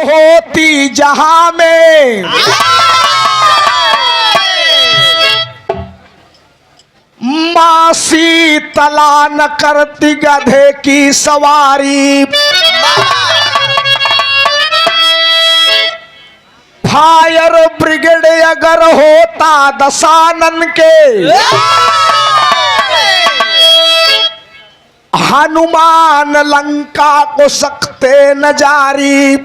होती जहां में मां शीतला न करती गधे की सवारी। फायर ब्रिगेड अगर होता दशानन के हनुमान लंका को सकते न जारी।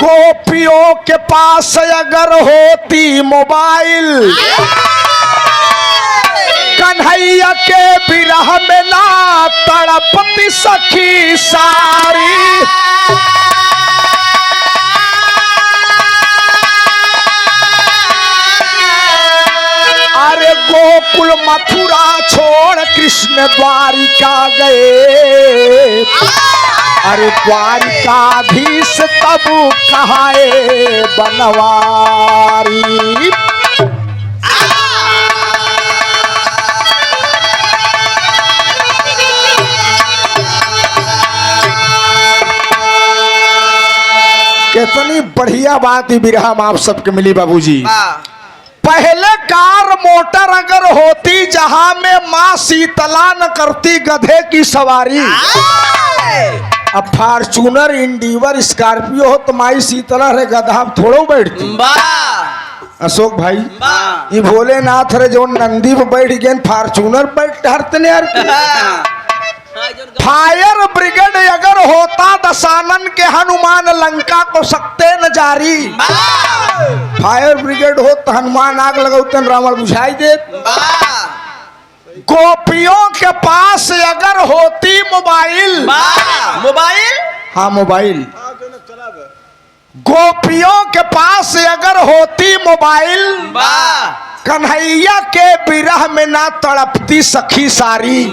गोपियों के पास अगर होती मोबाइल कन्हैया के विरह में ना तड़पती सखी सारी। अरे गोकुल मथुरा छोड़ कृष्ण द्वारिका गए। अरे द्वारिकाधीश तब कहाए बनवारी। कितनी बढ़िया बात ही बिरहा में आप सबके मिली बाबूजी। पहले कार मोटर अगर होती जहां में मां शीतला न करती गधे की सवारी। अब फॉर्चूनर इंडिवर स्कॉर्पियो हो तो माई शीतला रे गधा थोड़ो बैठती। अशोक भाई ये भोलेनाथ रे जो नंदी पे बैठ गए फॉर्चूनर बैठ हरतने फायर ब्रिगेड अगर होता दशानन के हनुमान लंका को सकते न जारी। फायर ब्रिगेड हो तो हनुमान आग लगाते रावण बुझाई दे। गोपियों के पास अगर होती मोबाइल हाँ मोबाइल। गोपियों के पास अगर होती मोबाइल कन्हैया के विरह में ना तड़पती सखी सारी।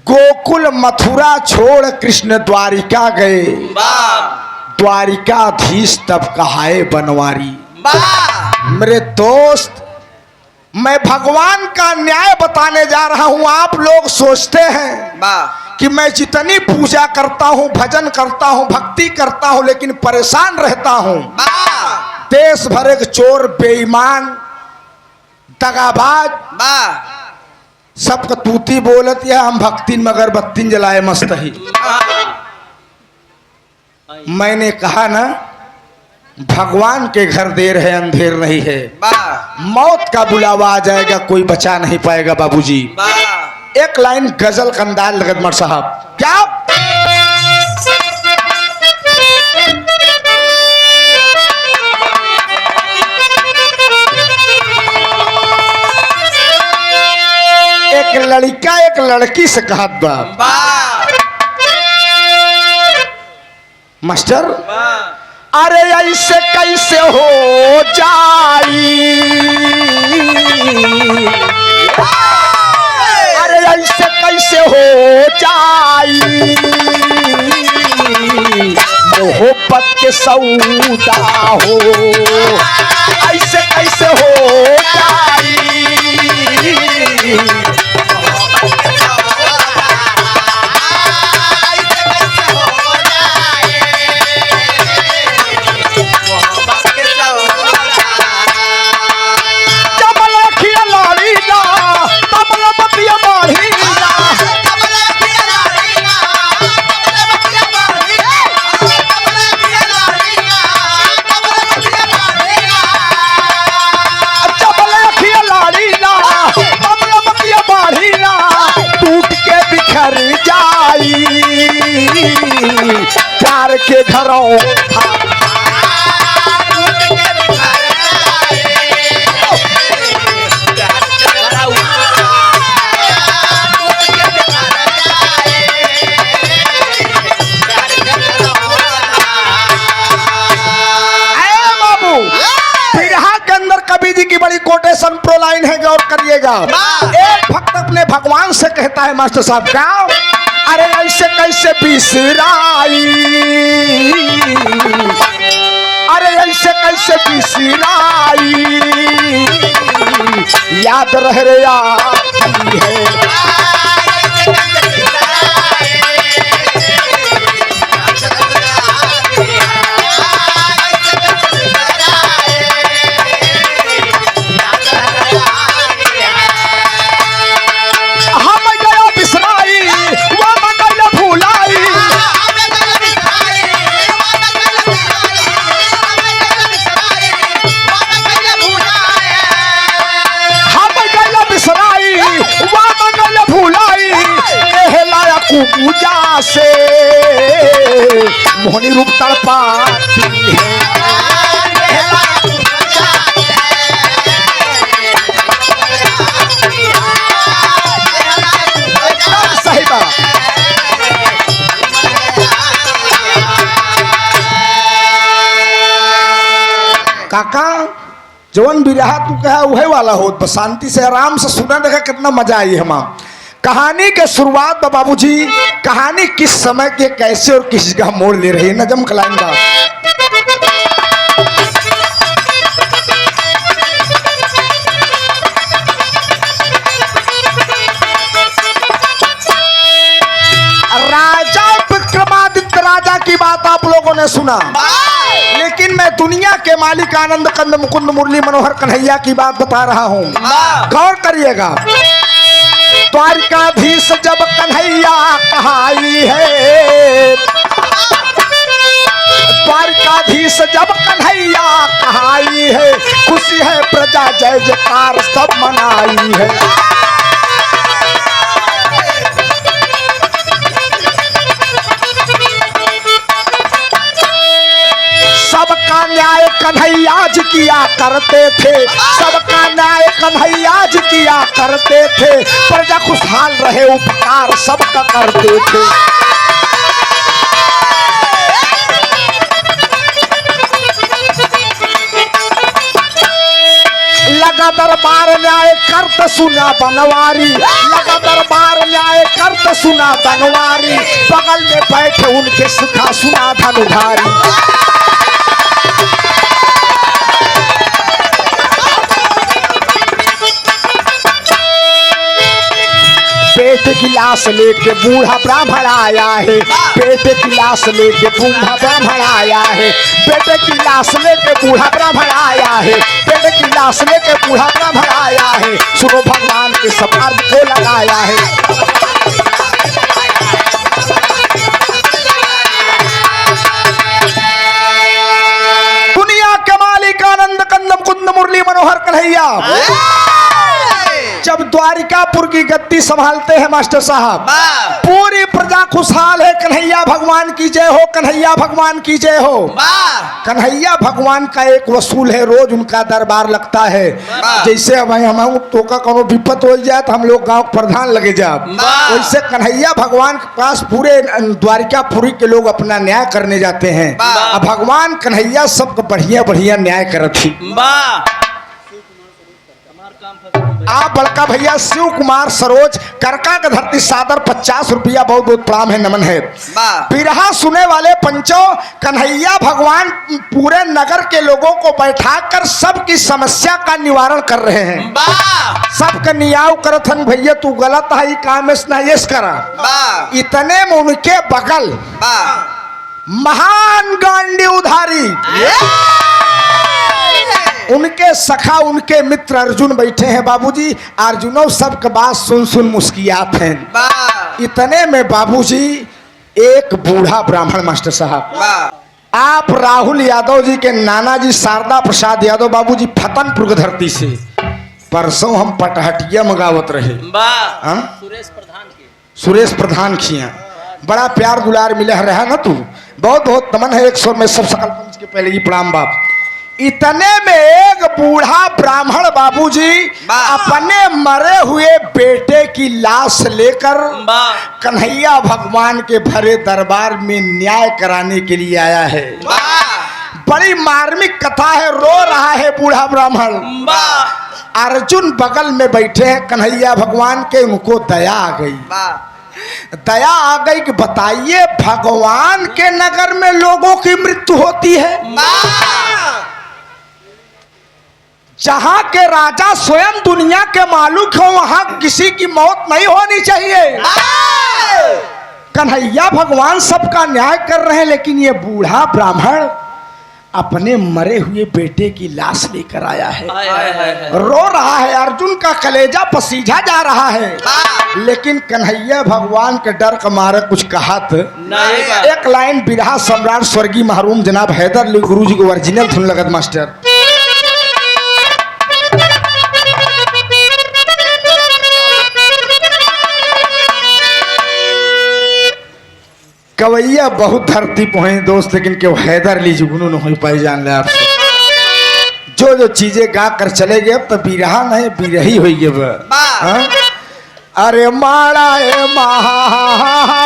गोकुल मथुरा छोड़ कृष्ण द्वारिका गए। द्वारिकाधीश तब कहाए बनवारी। मेरे दोस्त मैं भगवान का न्याय बताने जा रहा हूं। आप लोग सोचते हैं कि मैं जितनी पूजा करता हूं भजन करता हूं भक्ति करता हूं लेकिन परेशान रहता हूं। देश भर के चोर बेईमान दगाबाज सब कतूती बोलत या हम भक्ति मगर बत्तीन जलाए मस्त ही। मैंने कहा ना भगवान के घर देर है अंधेर नहीं है। मौत का बुलावा आ जाएगा कोई बचा नहीं पाएगा बाबूजी। एक लाइन गजल का अंदाज लगत मर साहब क्या एक लड़का एक लड़की से कहत बा मास्टर अरे ऐसे कैसे हो जाई। अरे ऐसे कैसे हो जाई मोहब्बत के सौदा हो। ऐसे कैसे हो जाई प्यार के घरों बाबू बिरहा के अंदर कबीर जी की बड़ी कोटेशन प्रो लाइन है गौर करिएगा। एक भक्त अपने भगवान से कहता है मास्टर साहब क्या अरे ऐसे कैसे बिसराई। अरे ऐसे कैसे बिसराई याद रह रे याद है। कन्हैया से मोहनी रूप तड़पाती है। सही बात। काका जवन बिरहा तू कहा वही वाला हो, बस शांति से आराम से सुना, देखा कितना मजा आई हम। कहानी के शुरुआत में बाबूजी कहानी किस समय के कैसे और किस जगह मोड़ ले रही है, नजम कलाइंदा। राजा विक्रमादित्य राजा की बात आप लोगों ने सुना, लेकिन मैं दुनिया के मालिक आनंद कंद मुकुंद मुरली मनोहर कन्हैया की बात बता रहा हूँ। गौर करिएगा। द्वारिकाधीश जब कन्हैया कहाई है, द्वारिकाधीश जब कन्हैया कहाई है, खुशी है प्रजा जय जयकार सब मनाई है। सबका न्याय कन्हैया जी किया करते थे, सबका न्याय कन्हैया जी किया करते थे, प्रजा खुशहाल रहे उपकार सबका करते थे। लगा दरबार न्याय करत सुना बनवारी, लगा दरबार न्याय करत सुना बनवारी, बगल में बैठे उनके सुखा सुना धनुधारी। पेट की लाश लेके बूढ़ा ब्राह्मण आया है, पेट की लाश लेके बूढ़ा ब्राह्मण आया है, पेट की लाश लेके बूढ़ा ब्राह्मण आया है, पेट की लाश लेके बूढ़ा ब्राह्मण आया है, सुनो भगवान के सपार्थ को लगाया है। दुनिया के मालिक आनंद कंद मुकुंद मुरली मनोहर कन्हैया जब द्वारिकापुर की गद्दी संभालते हैं मास्टर साहब, पूरी प्रजा खुशहाल है। कन्हैया भगवान की जय हो, कन्हैया भगवान की जय हो। कन्हैया भगवान का एक वसूल है, रोज उनका दरबार लगता है। जैसे अब हम तो का कोनो विपत हो जाए तो हम लोग गांव प्रधान लगे जाए, वैसे कन्हैया भगवान के पास पूरे द्वारिकापुरी के लोग अपना न्याय करने जाते हैं। अब भगवान कन्हैया सबको बढ़िया बढ़िया न्याय करत थी। आप बड़का भैया शिव कुमार सरोज करका का धरती सादर 50 रुपया बहुत बहुत प्रणाम है, नमन है। बिरहा सुने वाले पंचों, कन्हैया भगवान पूरे नगर के लोगों को बैठाकर सबकी समस्या का निवारण कर रहे हैं। सबका नियाव करथन, भैया तू गलत है काम नहीं करा। इतने में उनके बगल महान गांडी उधारी उनके सखा उनके मित्र अर्जुन बैठे हैं। बाबूजी अर्जुनों सबके बात सुन सुन मुस्कियात हैं। इतने में बाबूजी एक बूढ़ा ब्राह्मण मास्टर साहब, आप राहुल यादव जी के नाना जी शारदा प्रसाद यादव बाबूजी फतनपुर की धरती से परसों हम पटहटिया मंगावत रहे, सुरेश प्रधान खिया बड़ा प्यार दुलार मिले रहा ना तू, बहुत बहुत नमन है। 100 में सब सकल पंच के पहले ही प्रणाम बाप। इतने में एक बूढ़ा ब्राह्मण बाबूजी अपने मरे हुए बेटे की लाश लेकर कन्हैया भगवान के भरे दरबार में न्याय कराने के लिए आया है। बड़ी मार्मिक कथा है, रो रहा है बूढ़ा ब्राह्मण। अर्जुन बगल में बैठे हैं कन्हैया भगवान के, उनको दया आ गई। दया आ गई कि बताइए भगवान के नगर में लोगों की मृत्यु होती है, जहां के राजा स्वयं दुनिया के मालिक हो, वहां किसी की मौत नहीं होनी चाहिए। कन्हैया भगवान सबका न्याय कर रहे हैं, लेकिन ये बूढ़ा ब्राह्मण अपने मरे हुए बेटे की लाश लेकर आया है, रो रहा है। अर्जुन का कलेजा पसीजा जा रहा है, लेकिन कन्हैया भगवान के डर का मारे कुछ कहत नहीं। एक लाइन बिरहा सम्राट स्वर्गीय महरूम जनाब हैदर अली गुरु जी को ओरिजिनल धुन लगत मास्टर। कवैया बहुत धरती पोहे दोस्त, लेकिन क्यों हैदर ली जुगनू न हो पाई जान ले आपसे। जो जो चीजें गा कर चले गए अब तो बिरहा नहीं बिरही हुई गए। अरे माड़ा ए माँ,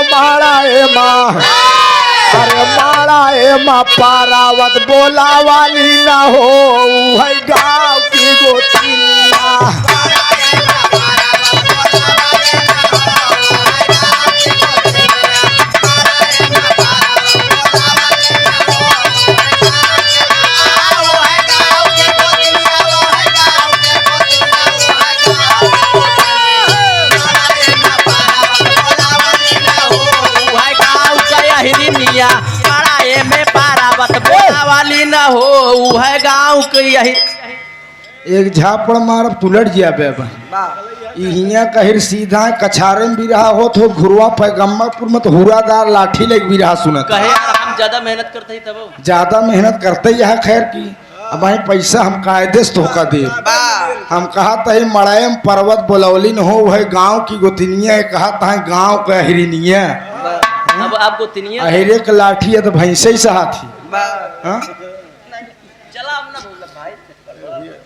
माड़ा ए माँ, अरे माड़ा ए माँ पारावत बोला वाली ना हो है गाँव की गोतिया। में पारावत बोला वाली न हो है गाँव के यही। एक झापड़ मारब तुलट जिया बेब हिया कहिर सीधा कछारे में भी रहा हो तो घुरवा पैगम्बरपुर में तो हुरादार लाठी लेके भी रहा सुनत कहे यार हम ज्यादा मेहनत करते ही तब ज्यादा मेहनत करते ही है खैर की। अब भाई पैसा हम कायदे से धोखा दे हम कहा तही मड़ाएम पर्वत बोलौली न हो है गाँव की गोतिनिया कहा था गाँव का हिरनिया। अब आपको तिनिया अहिरे के लाठी है तो भैंसे ही सहा थी।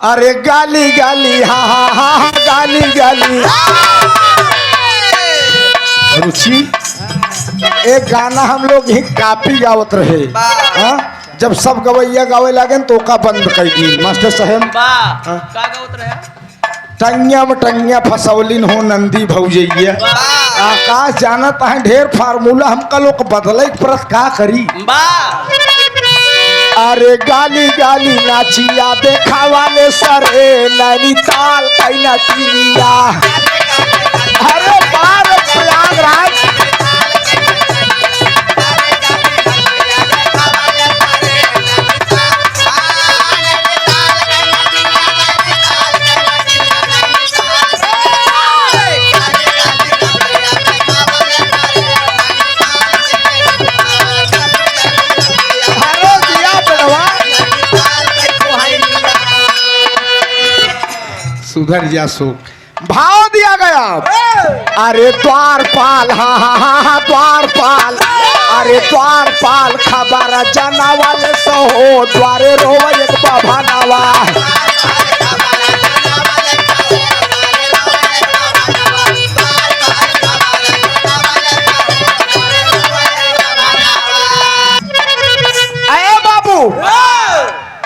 अरे गाली गाली हाँ हाँ हाँ हाँ गाली गाली रुचि एक गाना हम लोग ही काफी गावत रहे। जब सब गवैया गावे लगे तो का बंद कर दी मास्टर साहब। का गावत रहे टंगिया में टंगिया फसौलिन हो नंदी भौजैया। आकाश जानत है ढेर फार्मूला हमका लोग बदले परत का करी। अरे गाली गाली नाचिया देखा वाले सरे नैनीताल कई नचनिया। अरे बार प्रयागराज सुधर जा सुख भाव दिया गया। अरे द्वारपाल हाँ हाँ हाँ हाँ द्वारपाल। अरे द्वारपाल खबर जाना वाले सो हो द्वारे रो एक बभानावा। अरे बाबू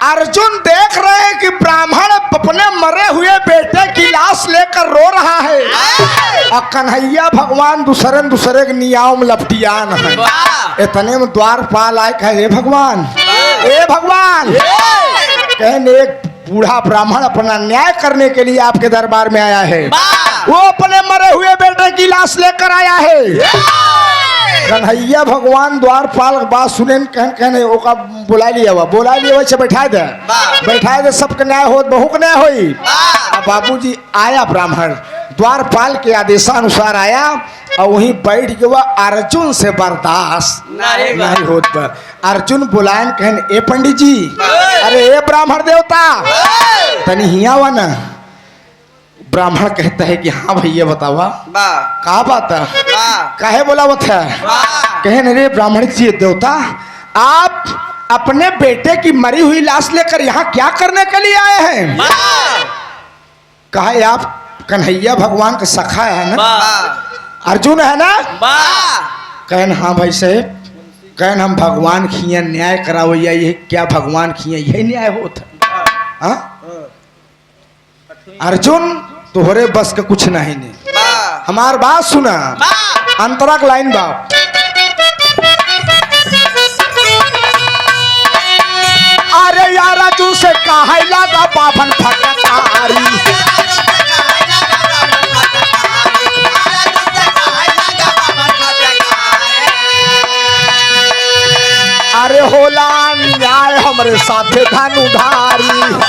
अर्जुन देख रहे हैं कि ब्राह्मण अपने मरे हुए बेटे की लाश लेकर रो रहा है और कन्हैया भगवान दूसरे दूसरे के नियाव में लपटियान है। इतने में द्वारपाल आए कहे हे भगवान कहने एक बूढ़ा ब्राह्मण अपना न्याय करने के लिए आपके दरबार में आया है। वो अपने मरे हुए बेटे की लाश लेकर आया है। कन्हैया भगवान द्वारपाल बात सुने कहने ओका बुला लिया वैसे बैठा दे सबके न्याय हो बहु के न्याय होई। बाबूजी आया ब्राह्मण द्वारपाल के आदेशानुसार आया और वहीं बैठ गया। अर्जुन से बर्दाश्त नहीं होता। अर्जुन बुलायन कहने ए पंडित जी अरे ए ब्राह्मण देवता तनी हिया वा ना। ब्राह्मण कहता है कि हाँ भैया बतावा का बात है काहे बोला वो था। कहे रे ब्राह्मण जी देवता आप अपने बेटे की मरी हुई लाश लेकर यहाँ क्या करने के लिए आए हैं। कहा आप कन्हैया भगवान का सखा है ना अर्जुन है ना। कहन हाँ भाई साहब कहन हम भगवान खिया न्याय करावैया ये क्या भगवान खिया यही न्याय होता। अर्जुन तोहरे बस का कुछ नहीं ने हमार बात सुना अंतरक लाइन बाप। अरे यार अर्जुन से कहा लगा बाभन फटकारी। अरे होला न्याय हमारे साथे धनुधारी।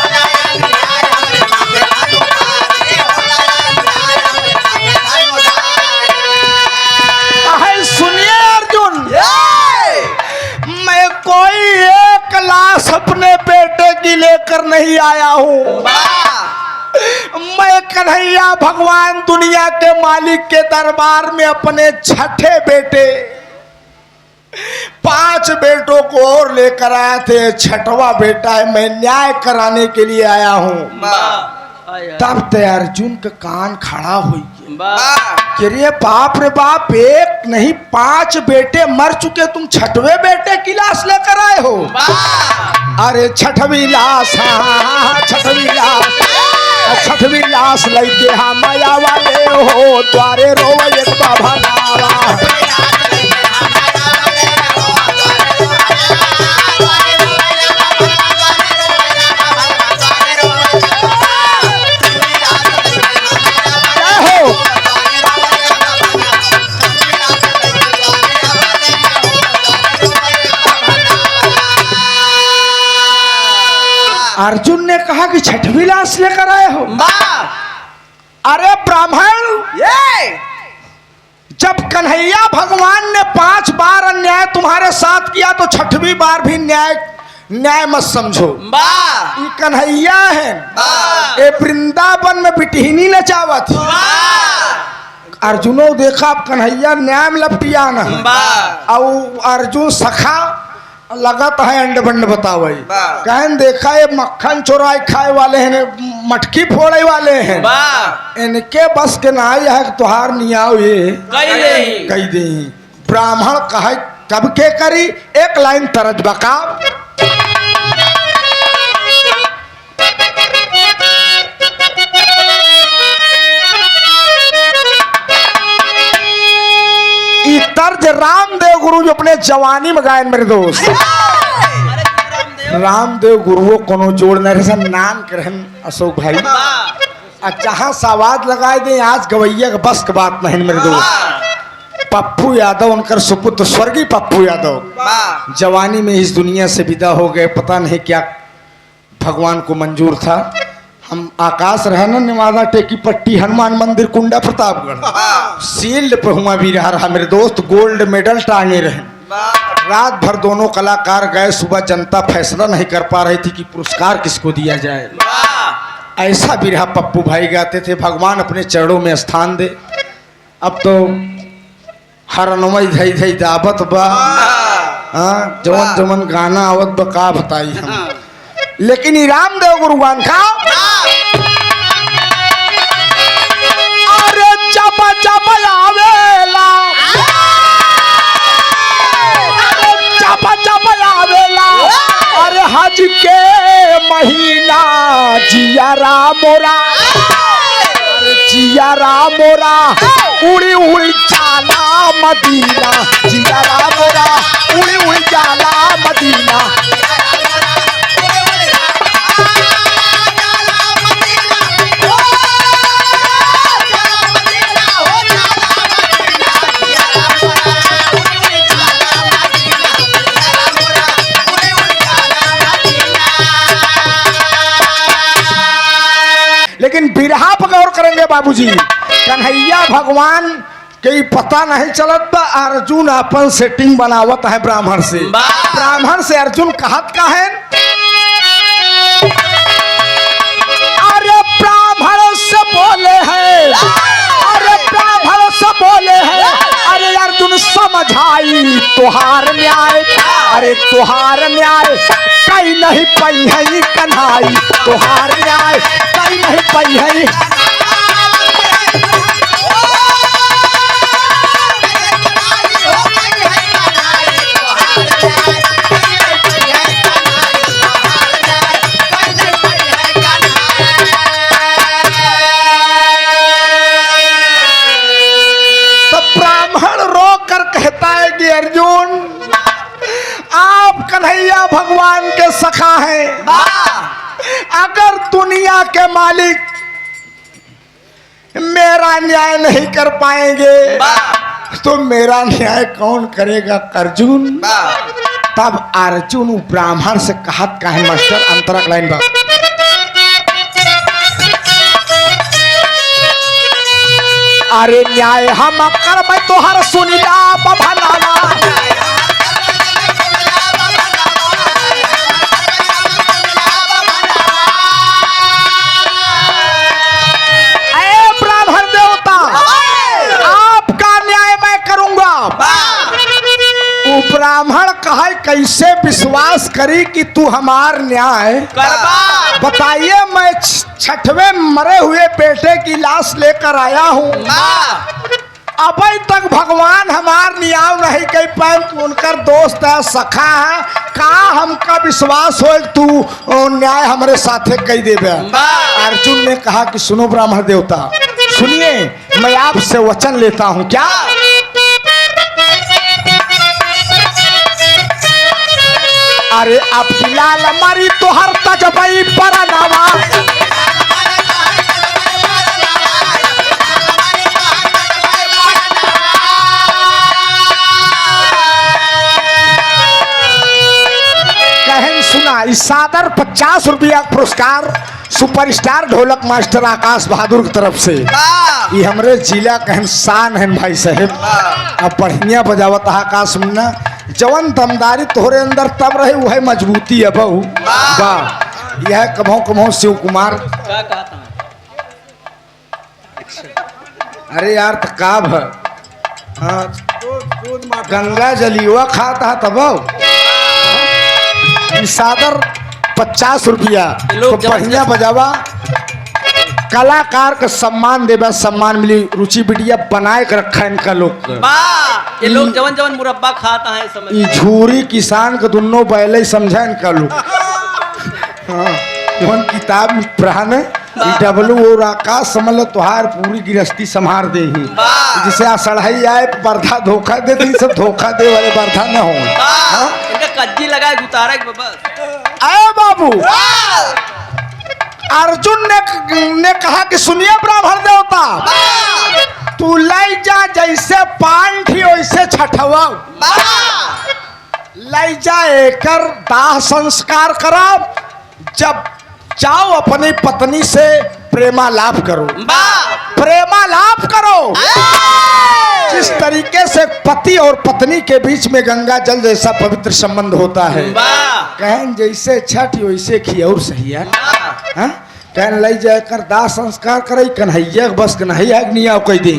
सुनिए अर्जुन मैं कोई एक लाश अपने बेटे की लेकर नहीं आया हूँ। मैं कन्हैया भगवान दुनिया के मालिक के दरबार में अपने छठे बेटे को और लेकर आए थे, छठवा बेटा है, मैं न्याय कराने के लिए आया हूँ। तब ते अर्जुन का कान खड़ा हुई कि रे बाप रे बाप, एक नहीं 5 बेटे मर चुके, तुम छठवे बेटे की लाश लेकर आए हो। अरे छठवी लाश, हाँ छठवी लाश, छठवी लाश लैके हाँ माया वाले हो, द्वारे रोवे एक बाबा नावा। अर्जुन ने कहा कि छठवी लाश लेकर आए हो। अरे ब्राह्मण, जब कन्हैया भगवान ने 5 बार अन्याय तुम्हारे साथ किया तो छठवीं बार भी न्याय मत समझो। ये कन्हैया है, ये वृंदावन में बिटहिनी नचावत। अर्जुनो देखा कन्हैया न्याय में लपटिया न, और अर्जुन सखा लगत है अंड बंड बतावे। कहन देखा ये मक्खन चोराई खाए वाले हैं, मटकी फोड़े वाले हैं, इनके बस के नाई है कि तुहार नियाव ये कही दे। ब्राह्मण कहे कब के करी, एक लाइन तरज बका। तर्ज रामदेव गुरु जो अपने जवानी में गायन मेरे दोस्त, रामदेव गुरुओं को जोड़ने रहे नाम करहन अशोक भाई, जहां सवाद लगाए दे आज गवैया का बस की बात नहीं मेरे दोस्त। पप्पू यादव उनकर सुपुत्र स्वर्गीय पप्पू यादव जवानी में इस दुनिया से विदा हो गए। पता नहीं क्या भगवान को मंजूर था। हम आकाश रहे ना निवादा टेकी पट्टी हनुमान मंदिर कुंडा प्रतापगढ़ सील्ड पे हुआ भी रहा मेरे दोस्त, गोल्ड मेडल टांगे रहे। रात भर दोनों कलाकार गए, सुबह जनता फैसला नहीं कर पा रही थी कि पुरस्कार किसको दिया जाए। ऐसा भी रहा पप्पू भाई गाते थे, भगवान अपने चरणों में स्थान दे। अब तो हर अनमय धई धई दावत बा, जवन जवन गाना आवत बा का बताई हम। लेकिन ये रामदेव गुरुगान का अरे जब जब आवेला, अरे जब जब आवेला, अरे हज के महीना जियारा मोरा, जियारा मोरा उड़ी उड़ी जाला मदीना, जियारा मोरा उड़ी उड़ी जाला मदीना। लेकिन बिरहा पर गौर करेंगे बाबूजी, कन्हैया भगवान के पता नहीं चलत बा, अर्जुन अपन सेटिंग बनावत है ब्राह्मण से। ब्राह्मण से अर्जुन कहत का है, अरे ब्राह्मण से बोले हैं, अरे ब्राह्मण से बोले हैं, अरे अर्जुन समझाई तुहार न्याय, अरे तुहार न्याय कई नहीं पई है कन्हाई, तुहार न्याय कई नहीं पई है। तो ब्राह्मण रो कर कहता है कि अर्जुन आप कन्हैया भगवान के सखा हैं, अगर दुनिया के मालिक मेरा न्याय नहीं कर पाएंगे तो मेरा न्याय कौन करेगा अर्जुन। तब अर्जुन ब्राह्मण से कहत का है मास्टर, अंतरक लाइन बा, अरे न्याय हम कर तो हर सुनिला भलावा, ब्राह्मण कहे कैसे विश्वास करी कि तू हमार न्याय करबा। बताइए, मैं छठवें मरे हुए बेटे की लाश लेकर आया हूँ, अभी तक भगवान हमार न्याय नहीं कह पाए। तू उनकर दोस्त है, सखा है, कहा हमका विश्वास हो तू न्याय हमारे साथे कह देवे। अर्जुन ने कहा कि सुनो ब्राह्मण देवता, सुनिए, मैं आपसे वचन लेता हूँ। क्या? अरे अब लाल मारी तो हर तजबई पर नवा, कहन सुना इस सादर 50 रुपया पुरस्कार सुपरस्टार ढोलक मास्टर आकाश बहादुर की तरफ से। ये हमरे जिला कहन शान है भाई साहब। अब बढ़िया बजावत आकाश मुन्ना, जवन दमदारी तोहरे अंदर तब रहे वह मजबूती है बहू। वाह, यह कभों कभों शिव कुमार। अरे यार तकाब है, हाँ, गंगा जलियुआ खाता तब सादर 50 रुपया तो बढ़िया बजावा, कलाकार का सम्मान देवा, सम्मान मिली। रुचि बिटिया बनाए के रखा इनका लोग। ये लोग जवन जवन मुरब्बा खाता है समझ। झूरी किसान का दोनों बैले समझा इनका लोग। हाँ, जवन किताब में पढ़ाने डब्लू और आकाश समझ लो, तुहार पूरी गृहस्थी संभार दे ही। जिसे असड़ाई आए बर्धा धोखा दे, तो सब धोखा दे वाले बर्धा न हो। कज्जी लगाए गुतारा आए बाबू। अर्जुन ने कहा कि सुनिए ब्राह्मण देवता, तू लाई जा जैसे पान थी वैसे छठवा, लाई जा एकर दाह संस्कार करा, जब जाओ अपनी पत्नी से प्रेमालाप करो, प्रेमालाप करो। जिस तरीके से पति और पत्नी के बीच में गंगा जल जैसा पवित्र संबंध होता है, कहन जैसे छठ वैसे खियौर सही है। कहन लाई जाए कर दाह संस्कार करे, कन्हैया बस कन्हैया नियाव कह दी,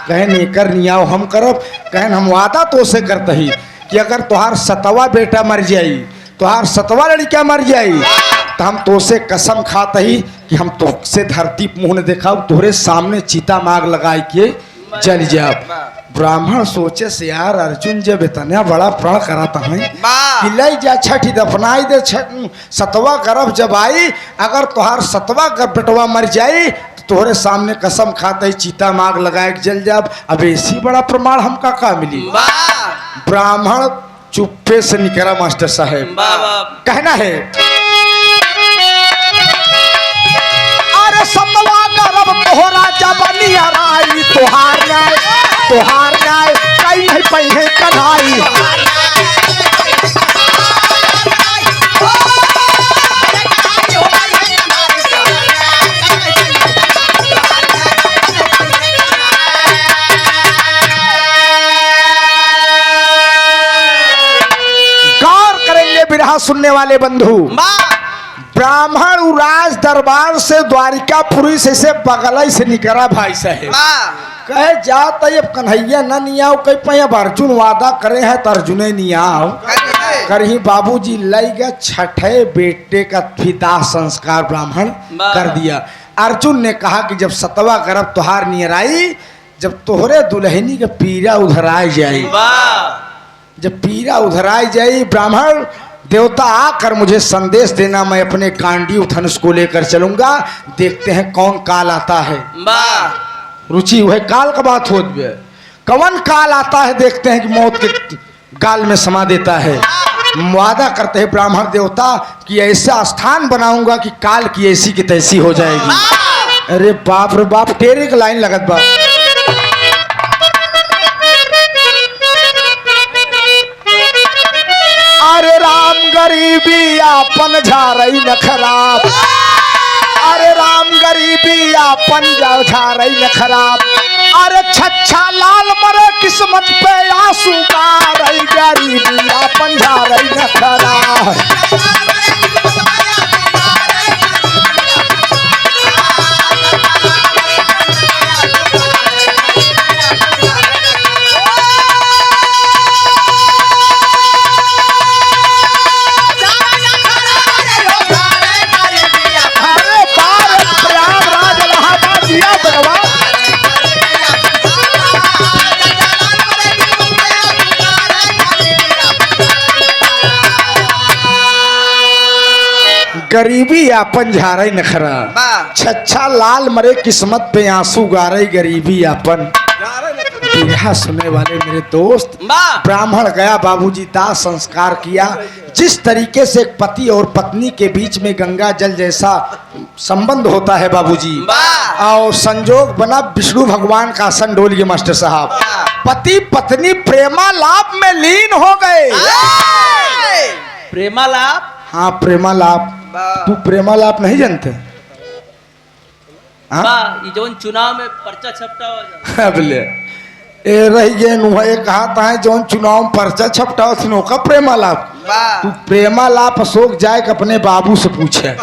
कहन एकर नियाव हम करब। कहन हम वादा तो से करते ही कि अगर तुहार 7वां बेटा मर जाई, तुहार 7वां लड़का मर जाई, तो हम तो से कसम खाते ही कि हम तो से धरती मुंह ने देखा, तोहरे सामने चीता माग लगाए के जल जाओ। ब्राह्मण सोचे से यार अर्जुन जब इतना बड़ा प्रण कराता है कि ले जा छठी दफनाई दे, 7वां गर्भ जब आई, अगर तुहार 7वां बेटवा मर जाई तो तोहरे सामने कसम खाते ही चीता माग लगाए के जल जाब। अब ऐसी बड़ा प्रमाण हमका का मिली। ब्राह्मण चुप्पे से निकला मास्टर साहेब। कहना है अरे 7वां गर्भ तोहरा जब नियराई, तुहार न्याय कई नहीं पहिए कन्हाई। गौर करेंगे बिरहा सुनने वाले बंधु। ब्राह्मण राज दरबार से द्वारिकापुरी से बगल से निकला भाई साहेब। कहे जाता अब कन्हैया न नियाओ, कह पाए अब अर्जुन वादा करे हैं तो अर्जुने नियाओ करही। बाबूजी लई गए छठे बेटे का दाह संस्कार ब्राह्मण कर दिया। अर्जुन ने कहा कि जब 7वां गर्भ तुहार नियर आई, जब तोहरे दुल्हनी के पीरा उधराई जाई, जब पीरा उधराई जाई, ब्राह्मण देवता आकर मुझे संदेश देना, मैं अपने गांडी धनुष को लेकर चलूंगा। देखते हैं कौन काल आता है। रुचि वह काल का बात हो, कौन काल आता है, देखते हैं कि मौत के गाल में समा देता है। वादा करते हैं ब्राह्मण देवता कि ऐसा स्थान बनाऊंगा कि काल की ऐसी की तैसी हो जाएगी। अरे बाप रे बाप, तेरे की लाइन लगत बा। अरे राम गरीबी आपन झारई न खराब, अरे राम गरीबी आपन झारई न खराब। अरे छच्छा लाल मरे किस्मत पे आंसू का रही, गरीबी आपन झारई न खराब। गरीबी आपन झारे नखरा, छच्छा लाल मरे किस्मत पे आंसू गारे गरीबी आपन। बिरहा सुनने वाले मेरे दोस्त, ब्राह्मण गया बाबूजी दाह संस्कार किया। जिस तरीके से एक पति और पत्नी के बीच में गंगा जल जैसा संबंध होता है बाबूजी, और संजोग बना विष्णु भगवान का आसन डोल गए मास्टर साहब। पति पत्नी प्रेमालाप में लीन हो गए। प्रेमालाप? हाँ प्रेमालाप। तू प्रेमालाप नहीं जानते? ये जो चुनाव में पर्चा छपटा हो बोले ए रही गए नुहे कहा था जो चुनाव में पर्चा छपटा हो का प्रेमालाप। तू प्रेमालाप अशोक जाए के अपने बाबू से पूछे।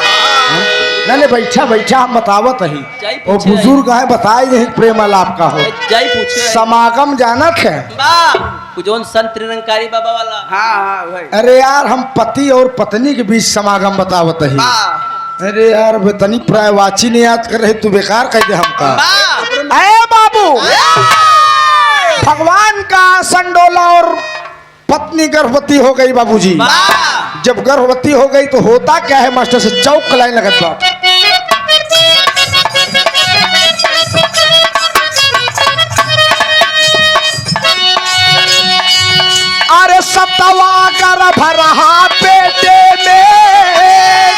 नहीं बैठा बैठा हम बतावत ही और बुजुर्ग है बताए नहीं प्रेमालाप का हो। समागम जानत है जो संत निरंकारी बाबा वाला। हाँ भाई। अरे यार हम पति और पत्नी के बीच समागम बतावत ही। अरे यार तनी प्रायवाची नहीं याद कर रहे तू बेकार कह दे हमका। अरे बाबू भगवान का आसन डोला और पत्नी गर्भवती हो गई बाबूजी। जब गर्भवती हो गई तो होता क्या है मास्टर से चौक कलाई लगत बा। अरे सतवा गर्भ रहा पेटे में,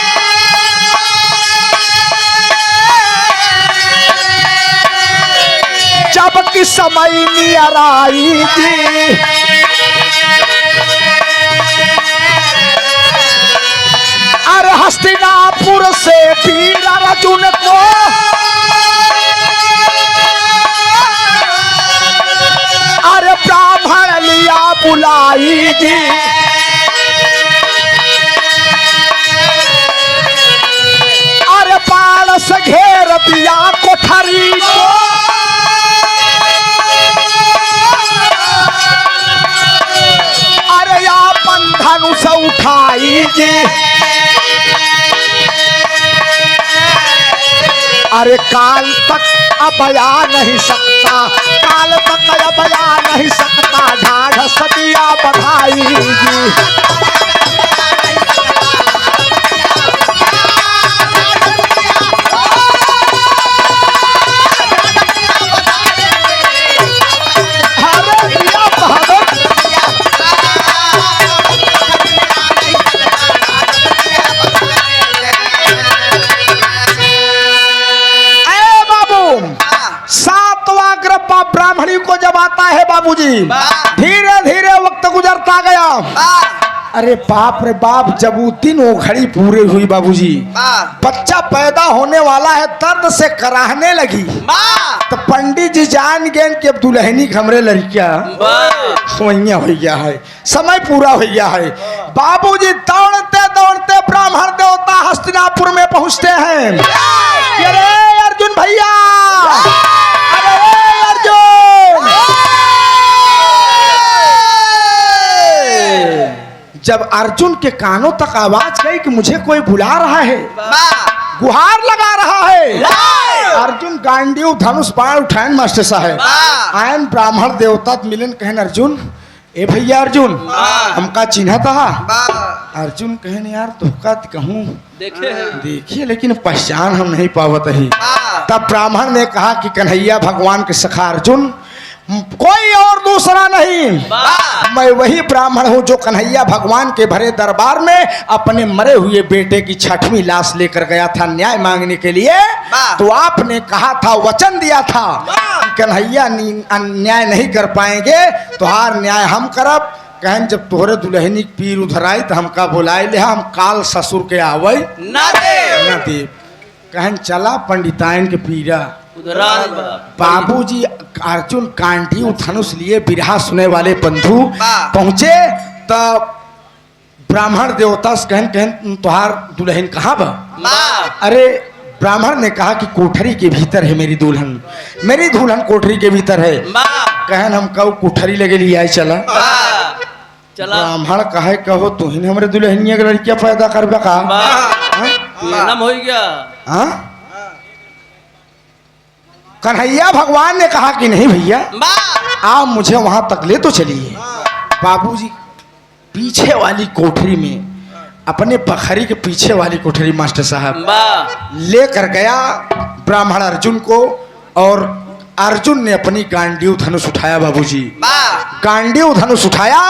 जब की समय नियर आई थी, अरे हस्तिनापुर से वीर अर्जुन को अरे ब्राह्मण लिया बुलाई थी। अरे बाण से घेर दिया कोठरी को, अरे या बंधन से उठाई जी। अरे काल तक अब आ नहीं सकता, काल तक अब आ नहीं सकता, ढाढ़ सदिया बधाई जी। ब्राह्मणी को जब आता है बाबूजी, धीरे धीरे वक्त गुजरता गया। अरे बाप रे बाप, जब वो दिन वो घड़ी पूरे हुई बाबूजी, बच्चा पैदा होने वाला है, दर्द से कराहने लगी। तो पंडित जी जान गए कि अब दुल्हनी हमरे लड़किया सोइया हो गया है, समय पूरा हो गया है। बाबूजी दौड़ते दौड़ते ब्राह्मण देवता हस्तिनापुर में पहुंचते हैं। अरे अर्जुन भैया, जब अर्जुन के कानों तक आवाज गई कि मुझे कोई बुला रहा है, गुहार लगा रहा है, अर्जुन गांडीव धनुष बाण उठाएं मास्टर साहब। आयन ब्राह्मण देवता मिलन कहन अर्जुन, ए भैया अर्जुन हमका चिन्ह था। अर्जुन कहन यार तुमका कहूँ देखिए लेकिन पहचान हम नहीं पावत ही। तब ब्राह्मण ने कहा कि कन्हैया भगवान के सखा अर्जुन, कोई और दूसरा नहीं, मैं वही ब्राह्मण हूँ जो कन्हैया भगवान के भरे दरबार में अपने मरे हुए बेटे की छठवीं लाश लेकर गया था न्याय मांगने के लिए। तो आपने कहा था, वचन दिया था कि कन्हैया न्याय नहीं कर पाएंगे, तुहार न्याय हम करब। कहन जब तोहरे दुल्हनी पीर उधर आई तो हमका बुलाए ले, हम काल ससुर के आवई ना दे। कहन चला पंडितायन के पीरा। बाबूजी अर्जुन कांटी धनुष लिए बिरहा सुने वाले बंधु पहुंचे, तब ब्राह्मण देवता से कहन तुहार दुल्हन कहाँ बा? अरे ब्राह्मण ने कहा कि कोठरी के भीतर है मेरी दुल्हन, मेरी दुल्हन कोठरी के भीतर है। कहन हम कहो कोठरी लगे लिए आए चला। ब्राह्मण कहे कहो तुहिन हमरे दुल्हनिया के लड़कियां पैदा करबा का हो गया। हाँ कन्हैया भगवान ने कहा कि नहीं भैया आप मुझे वहां तक ले तो चलिए। बाबूजी पीछे वाली कोठरी में अपने बखरी के पीछे वाली कोठरी मास्टर साहब वाह लेकर गया ब्राह्मण अर्जुन को, और अर्जुन ने अपनी गांडीव धनुष उठाया बाबूजी। गांडीव धनुष उठाया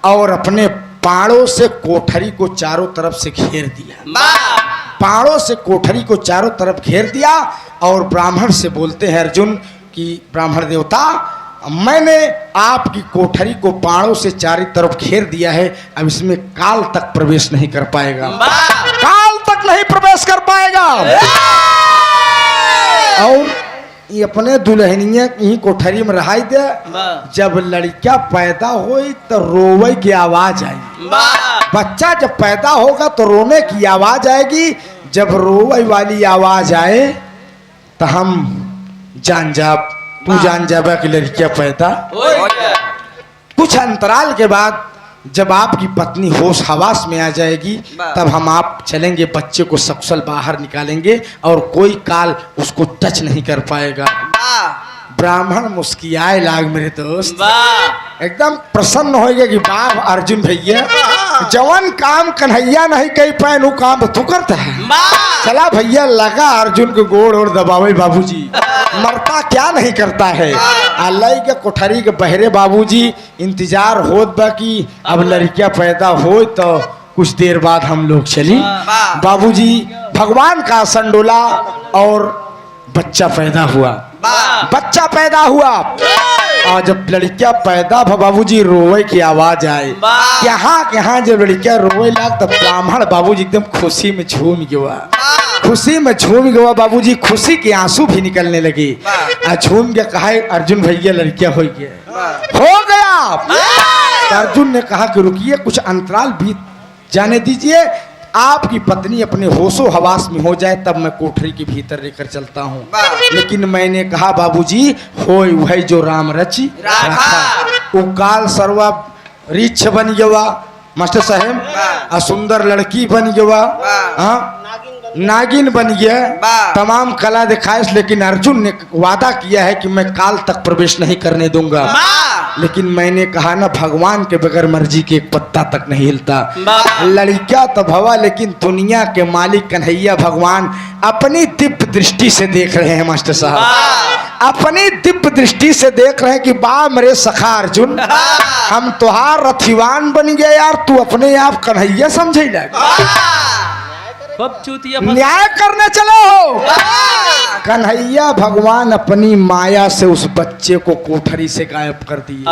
और अपने पाड़ों से कोठरी को चारों तरफ से घेर दिया। पाड़ों से कोठरी को चारों तरफ घेर दिया और ब्राह्मण से बोलते हैं अर्जुन कि ब्राह्मण देवता, मैंने आपकी कोठरी को पाड़ों से चारों तरफ घेर दिया है, अब इसमें काल तक प्रवेश नहीं कर पाएगा, काल तक नहीं प्रवेश कर पाएगा। और ये अपने दुल्हनिया की कोठरी में रहाई दे, जब लड़का पैदा होई तो रोवे की आवाज आई। बच्चा जब पैदा होगा तो रोने की आवाज आएगी, जब रोवे वाली आवाज आए तो हम जान जा, तू जान जाबा कि लड़कियां पैदा। कुछ अंतराल के बाद जब आपकी पत्नी होश हवास में आ जाएगी तब हम आप चलेंगे, बच्चे को सकुशल बाहर निकालेंगे और कोई काल उसको टच नहीं कर पाएगा। ब्राह्मण मुस्कियाए लाग मेरे दोस्त, एकदम प्रसन्न होएगा कि बाप अर्जुन भैया जवन काम कन्हैया नहीं कही पाए नु काम तो तू करता है। चला भैया लगा अर्जुन के गोड़ और दबावे बाबूजी, मरता क्या नहीं करता है। अल्लाह के कोठरी के बहरे बाबूजी इंतजार होत बा कि अब लड़कियां पैदा हो तो कुछ देर बाद हम लोग चली। बाबूजी भगवान का आसन डोला और बच्चा पैदा हुआ। बच्चा पैदा हुआ और जब लड़कियां पैदा बाबूजी रोवे की आवाज आए, यहाँ जब लड़कियां रोवे लग तब ब्राह्मण बाबूजी एकदम खुशी में झूम गया, खुशी में झूम गया बाबूजी, खुशी के आंसू भी निकलने लगे। झूम के कहा अर्जुन भैया लड़कियां हो गया। अर्जुन ने कहा कि रुकिए, कुछ अंतराल बीत जाने दीजिए, आपकी पत्नी अपने होशो हवास में हो जाए तब मैं कोठरी के भीतर लेकर चलता हूँ। लेकिन मैंने कहा बाबूजी होय वही जो राम रची रखा, वो काल सर्वा रिछ बन गया मास्टर साहब, सुंदर लड़की बन गया, नागिन बन गया, तमाम कला दिखाए। लेकिन अर्जुन ने वादा किया है कि मैं काल तक प्रवेश नहीं करने दूंगा। लेकिन मैंने कहा ना भगवान के बगैर मर्जी के एक पत्ता तक नहीं हिलता। लड़कियां तो भवा, लेकिन दुनिया के मालिक कन्हैया भगवान अपनी दिव्य दृष्टि से देख रहे हैं मास्टर साहब, अपनी दिव्य दृष्टि से देख रहे हैं कि बा मेरे सखा अर्जुन, हम तुहार रथिवान बन गए यार, तू अपने आप कन्हैया समझे न्याय करने चले हो। कन्हैया भगवान अपनी माया से उस बच्चे को कोठरी से गायब कर दिए,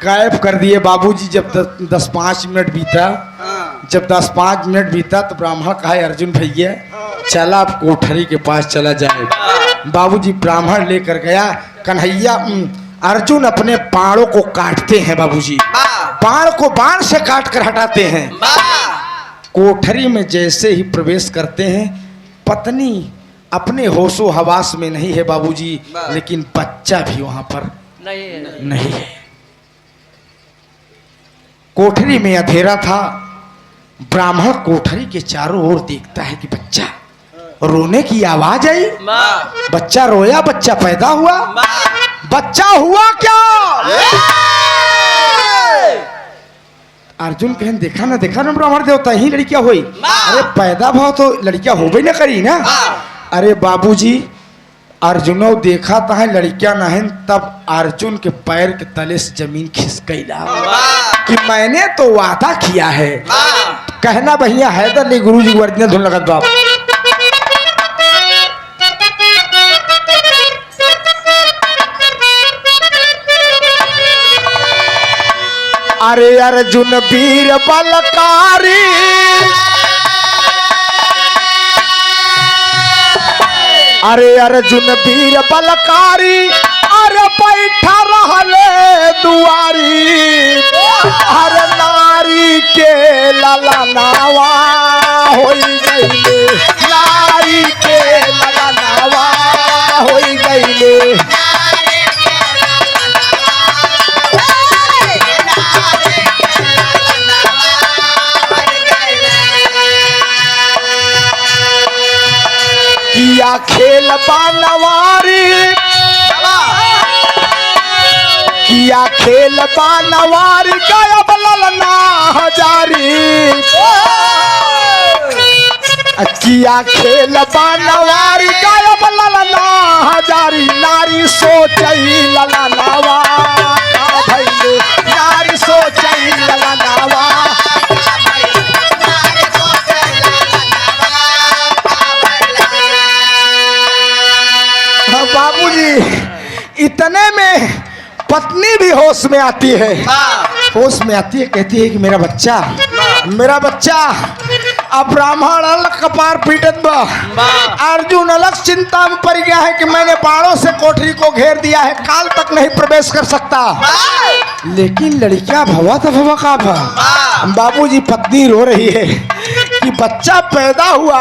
गायब कर दिए बाबूजी। जब 10-5 मिनट बीता, जब 10-5 मिनट बीता तो ब्राह्मण कहा अर्जुन भैया चला आप कोठरी के पास चला जाए। बाबूजी ब्राह्मण लेकर गया। कन्हैया अर्जुन अपने बाणों को काटते हैं बाबूजी, बाण को बाण से काट कर हटाते हैं। कोठरी में जैसे ही प्रवेश करते हैं, पत्नी अपने होशो हवास में नहीं है बाबूजी, लेकिन बच्चा भी वहां पर नहीं है। कोठरी में अंधेरा था। ब्राह्मण कोठरी के चारों ओर देखता है कि बच्चा, रोने की आवाज आई, बच्चा रोया, बच्चा पैदा हुआ। बच्चा हुआ क्या? अर्जुन कहन देखा ना ब्राह्मण देवता ही लड़कियां हुई। अरे पैदा भाव तो लड़कियां हो भी ना करी ना। अरे बाबूजी अर्जुनो देखा था है लड़कियां ना है, तब अर्जुन के पैर के तले से जमीन खिसक कि मैंने तो वादा किया है। कहना भैया हैदर अली गुरु जी वर्जन धुन लगत बाप। अरे अर्जुन वीर बलकारी, अरे अर्जुन वीर बलकारी, अरे बैठा रहले दुआरी, अरे नारी के ललनावा होई गईले, नारी के ललनावा होई गईले। किया खेल बानवारी, किया खेल बानवारी, गया ललना हजारी, कन्हैया खेल बनवारी गायब ललना हजारी नारी सोचई ललनावा का भइले नारी सोचई ललनावा बाबूजी इतने में पत्नी भी होश में आती है, होश में आती है, कहती है कि मेरा बच्चा अब ब्राह्मण अलग कपार पीटत बा। अर्जुन अलग चिंता में पड़ गया है कि मैंने बाणों से कोठरी को घेर दिया है, काल तक नहीं प्रवेश कर सकता। लेकिन लड़कियां भवा तो भवा का भा। बाबूजी पत्नी रो रही है कि बच्चा पैदा हुआ,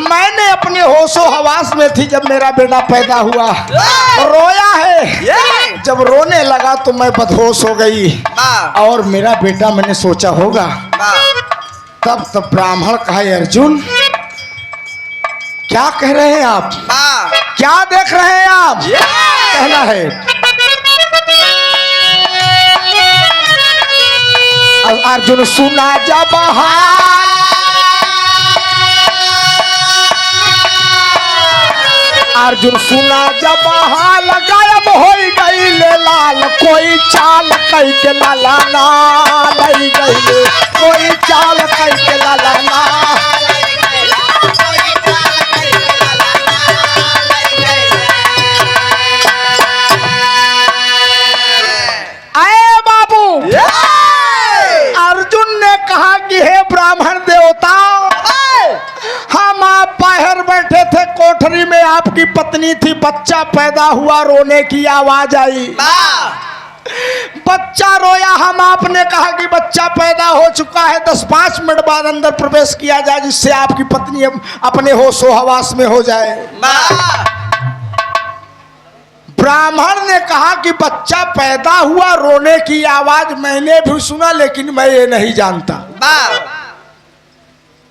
मैंने अपने होशो हवास में थी जब मेरा बेटा पैदा हुआ, रोया है। जब रोने लगा तो मैं बदहोश हो गई और मेरा बेटा मैंने सोचा होगा। तब ब्राह्मण कहा, अर्जुन क्या कह रहे हैं आप, क्या देख रहे हैं आप, कहना है। अर्जुन सुना जब अर्जुन सुना जब हाल गायब हो गई ले लाल कोई चाल कई के लाला ना लई गई कोई चाल कई के लाला ना। आए बाबू अर्जुन ने कहा कि हे ब्राह्मण देवता, हम आप बाहर बैठे थे कोठरी में, आपकी पत्नी थी, बच्चा पैदा हुआ, रोने की आवाज आई, बच्चा रोया, हम आपने कहा कि बच्चा पैदा हो चुका है, 10-5 मिनट बाद अंदर प्रवेश किया जाए जिससे आपकी पत्नी अपने होशो हवास में हो जाए। ब्राह्मण ने कहा कि बच्चा पैदा हुआ, रोने की आवाज मैंने भी सुना, लेकिन मैं ये नहीं जानता।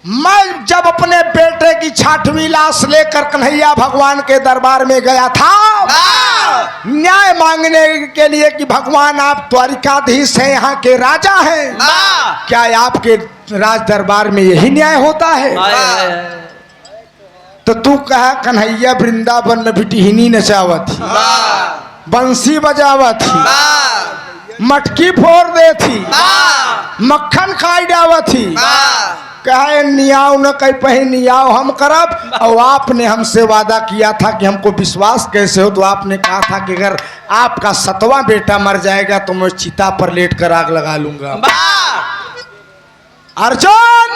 मैं जब अपने बेटे की 6वीं लाश लेकर कन्हैया भगवान के दरबार में गया था न्याय मांगने के लिए कि भगवान आप द्वारिकाधीश हैं, यहाँ के राजा हैं, क्या आपके राज दरबार में यही न्याय होता है? तो तू कहा कन्हैया वृंदावन में बिटिहनी नचावत थी, बंसी बजावत थी, मटकी फोड़ दे थी, मक्खन खाई डावत थी, कहे नियाव न कहीं पही नियाव हम करब। और आपने हमसे वादा किया था कि हमको विश्वास कैसे हो, तो आपने कहा था कि अगर आपका 7वां बेटा मर जाएगा तो मैं चिता पर लेट कर आग लगा लूंगा। अर्जुन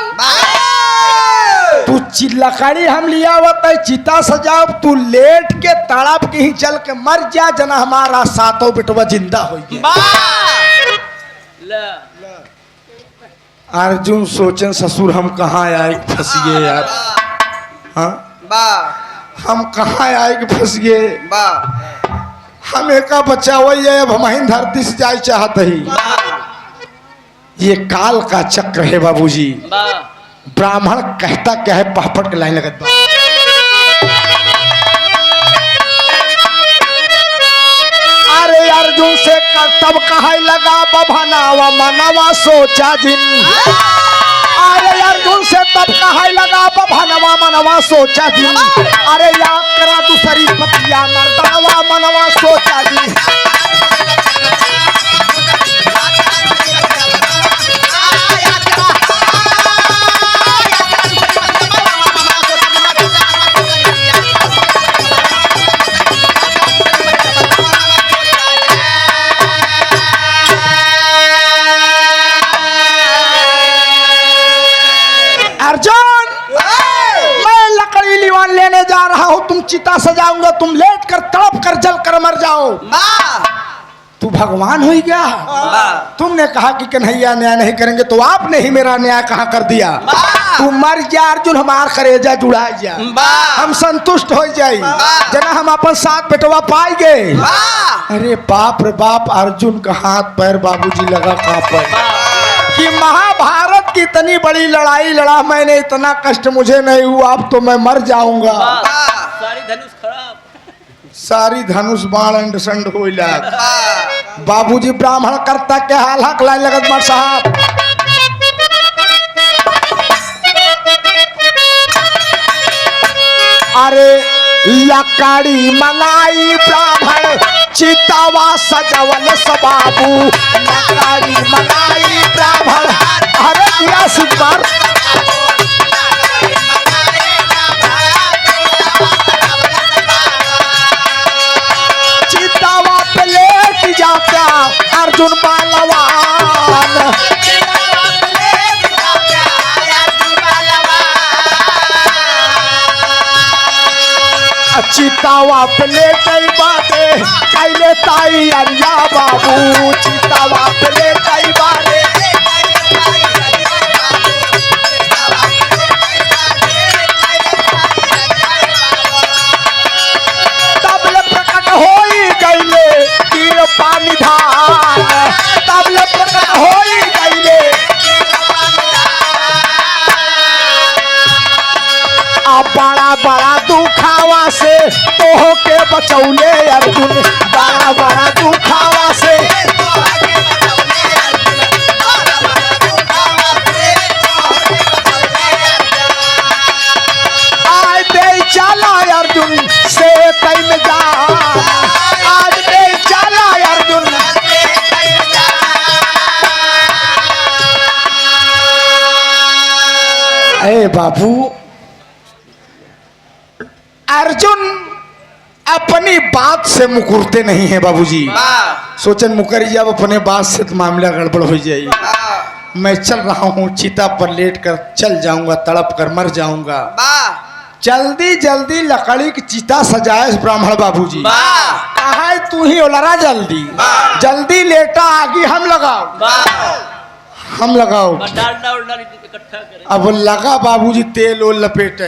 तू लकड़ी हम लिया हुआ चिता सजाओ, तू लेट के तड़प के ही चल के मर जा, जना हमारा 7वां बेटवा जिंदा हो गया। अर्जुन सोचन ससुर हम कहाँ आए फंस गए यार, हाँ हम कहाँ आए कि फंस गए। हमें का बच्चा वही है, अब हम धरती से जाए चाहते ही। ये काल का चक्र है बाबूजी। ब्राह्मण कहता क्या है, पापड़ के लाइन लगत बा। अरे अर्जुन से तब कहा लगा बभनावा मनवा सोचा जिन। अरे अर्जुन से तब कहा लगा बभनवा मनवा सोचा जिन। अरे याद करा दूसरी पतिया मर्दनवा मनवा सोचा जिन। लेने जा रहा हूं, तुम चिता सजाऊंगा, तुम लेट कर तड़प कर जल कर मर जाओ। तू भगवान हो गया। तुमने कहा कि कन्हैया न्याय नहीं करेंगे, तो आपने ही मेरा न्याय कहां कर दिया। तू मर जा अर्जुन, हमार करेजा जुड़ा जा, हम संतुष्ट हो जाई, जना हम अपन 7 बेटवा पाई गए। अरे बाप रे बाप, अर्जुन का हाथ पैर बाबूजी लगा कहां पर कि महाभारत की इतनी बड़ी लड़ाई लड़ा मैंने, इतना कष्ट मुझे नहीं हुआ, अब तो मैं मर जाऊंगा। सारी धनुष खराब, सारी धनुष बाण अंड संड हो बाबूजी। ब्राह्मण करता क्या हाल हक लाइन लगत मर साहब। अरे लकड़ी मनाई ब्राह्मण चितावा सजवल बाबू, लकड़ी मनाई ब्राह्मण। अरे दिया सिद्धार चितावा पे लेट जाता अर्जुन पहलवान। चितावा पे लेट बाटे कैले ताई अरिया बाबू, चितावा पे लेट बाटे तबले प्रकट होई गईले तीर पानी धान, तबले प्रकट होई गईले आ बड़ा बड़ा दुखावा से तोह के बचौले अर्जुन, बड़ा बड़ा दुखावा से आज दे चला अर्जुन से तैम जान, आज दे चला अर्जुन। ए बाबू अर्जुन अपनी बात से मुकरते नहीं है बाबूजी। सोचन मुकर जब अपने बात से तो मामला गड़बड़ हो जाएगी। मैं चल रहा हूँ चिता पर लेट कर चल जाऊंगा, तड़प कर मर जाऊंगा। जल्दी जल्दी लकड़ी की चिता सजाए ब्राह्मण बाबूजी। कहा है तू ही ओलरा जल्दी जल्दी लेटा आगे हम लगाओ, हम लगाओ। अब लगा बाबूजी तेल और लपेटे।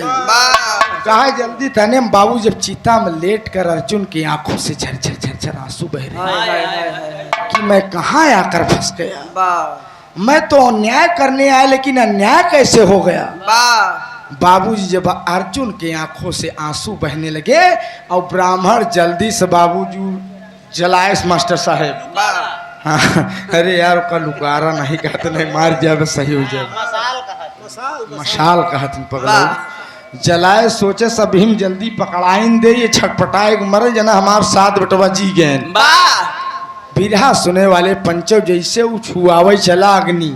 कहा जल्दी तने बाबू जब चिता में लेट कर अर्जुन की आंखों से झरझर झरझर आंसू बह रहे कि मैं कहाँ आकर फंस गया। मैं तो अन्याय करने आया लेकिन अन्याय कैसे हो गया। बाबूजी जब अर्जुन के आंखों से आंसू बहने लगे और ब्राह्मण जल्दी से बाबूजी जलाए मास्टर साहेब। हाँ, अरे यार का लुकारा नहीं कहते नहीं मार जाए सही हो जाए। मशाल कहते पकड़ो जलाए सोचे सब हिम जल्दी पकड़ाइन दे ये छटपटाए मरे जना हमार साथ बेटवा जी गए। बिरहा सुने वाले पंचव जैसे छुआवे चला अग्नि,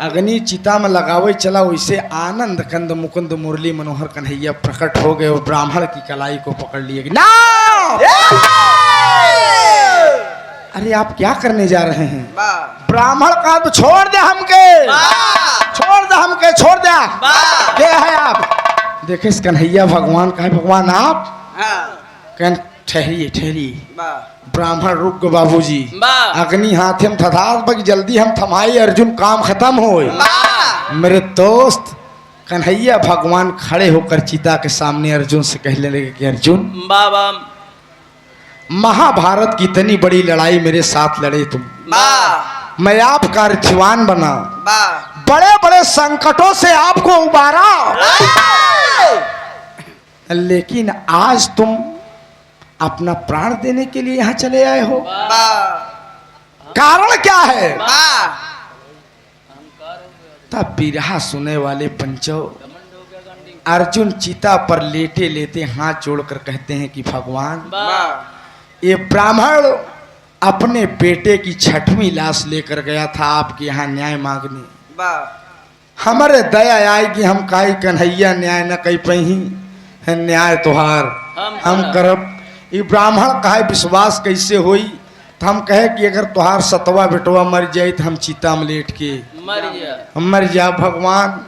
अग्नि चिता में लगावे चला वैसे आनंद कंद मुकुंद मुरली मनोहर कन्हैया प्रकट हो गए और ब्राह्मण की कलाई को पकड़ लिए। ना अरे आप क्या करने जा रहे हैं। ब्राह्मण कहा तो छोड़ दे हमके, छोड़ दे हमके, छोड़ दे। क्या है आप देखे इस कन्हैया भगवान का है। भगवान आप कह ठहरिए ठहरिए। ब्राह्मण रुक गए बाबूजी। अग्नि हाथ में था जल्दी हम थमाई अर्जुन काम खत्म हो। मेरे दोस्त कन्हैया भगवान खड़े होकर चिता के सामने अर्जुन से कहने लगे कि अर्जुन महाभारत की इतनी बड़ी लड़ाई मेरे साथ लड़े तुम, मैं आपका रथिवान बना, बड़े बड़े संकटों से आपको उबारा, लेकिन आज तुम अपना प्राण देने के लिए यहाँ चले आए हो। कारण क्या है। तब बिरहा सुने वाले पंचो अर्जुन चिता पर लेटे लेते हाथ जोड़कर कहते हैं कि भगवान ये ब्राह्मण अपने बेटे की 6वीं लाश लेकर गया था आपके यहाँ न्याय मांगने। हमारे दया आई कि हम काई कन्हैया न्याय न कही पही न्याय तुहार हम करब। ये ब्राह्मण कहे विश्वास कैसे होई। तो हम कहे कि अगर तुहार 7वां बेटवा मर जाए तो हम चिता में लेट के मर जा। भगवान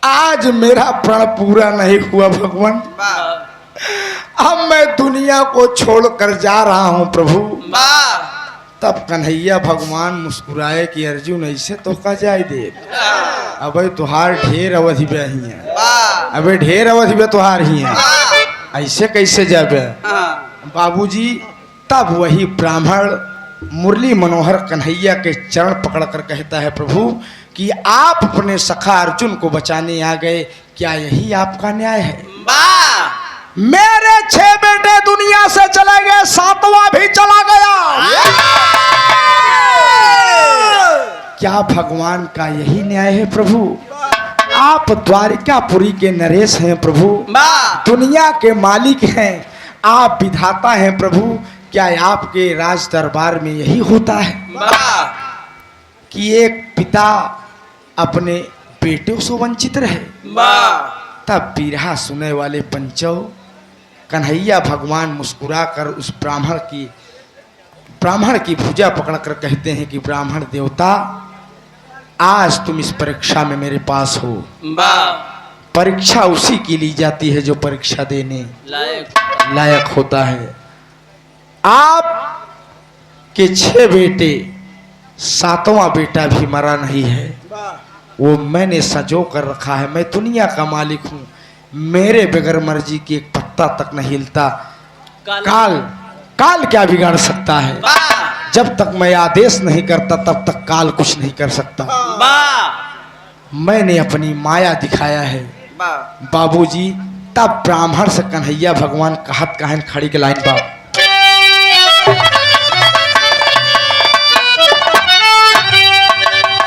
आज मेरा प्रण पूरा नहीं हुआ भगवान, अब मैं दुनिया को छोड़कर जा रहा हूँ प्रभु। तब कन्हैया भगवान मुस्कुराए कि अर्जुन ऐसे तो का जाए दे, अब तुहार ढेर अवधि में ही है, अब ढेर अवधि में तुहार ही है, ऐसे कैसे जाबे बाबूजी। तब वही ब्राह्मण मुरली मनोहर कन्हैया के चरण पकड़कर कहता है प्रभु कि आप अपने सखा अर्जुन को बचाने आ गए, क्या यही आपका न्याय है। मेरे 6 बेटे दुनिया से चले गए, 7वां भी चला गया, क्या भगवान का यही न्याय है प्रभु। आप द्वारिकापुरी के नरेश हैं प्रभु, दुनिया के मालिक हैं, आप विधाता हैं प्रभु। क्या आपके राज दरबार में यही होता है कि एक पिता अपने बेटों से वंचित रहे? तब बिरहा सुने वाले पंचों, कन्हैया भगवान मुस्कुराकर उस ब्राह्मण की भुजा पकड़कर कहते हैं कि ब्राह्मण देवता, आज तुम इस परीक्षा में मेरे पास हो। परीक्षा उसी की ली जाती है जो परीक्षा देने लायक होता है। आप के 6 बेटे, 7वां बेटा भी मरा नहीं है, वो मैंने सजो कर रखा है। मैं दुनिया का मालिक हूँ, मेरे बगैर मर्जी की एक पत्ता तक नहीं हिलता। काल क्या बिगाड़ सकता है? जब तक मैं आदेश नहीं करता तब तक काल कुछ नहीं कर सकता। मैंने अपनी माया दिखाया है बाबूजी। तब ब्राह्मण से कन्हैया भगवान कहत कहन खड़ी के लाइन बाप,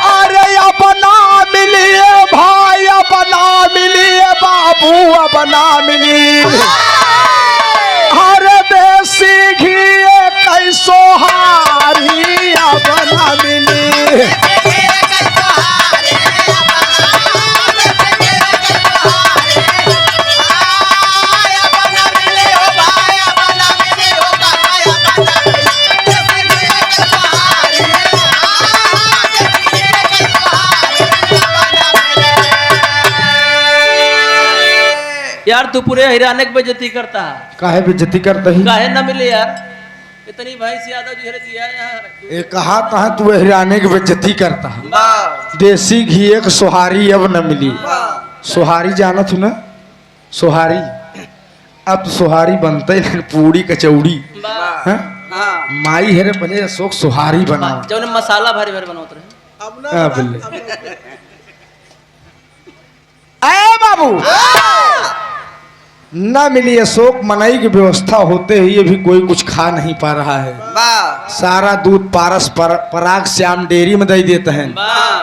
अरे अपना मिलिए भाई, अपना मिलिए बाबू, अपना मिलिए। हर देसी घी कैसो हारी अपना मिली। यार तू पूरे हरियाणा की बेइज्जती करता है। काहे बेइज्जती करता ही? काहे न मिले यार, इतनी भैंस यादव जी ने दिया यार। ये कहा था तू हरियाणा की बेइज्जती करता है। देसी घी एक सोहारी अब न मिली। सोहारी जाना तू ना? सोहारी अब तो सोहारी बनता ही पूड़ी कचौड़ी। माई हेरे पहले अशोक सोहारी बना जब मसाला भरे भरे बनाते रहे। बाबू न मिली अशोक, मनाई की व्यवस्था होते हुए भी कोई कुछ खा नहीं पा रहा है। सारा दूध पारस पराग श्याम डेयरी में दे देते हैं,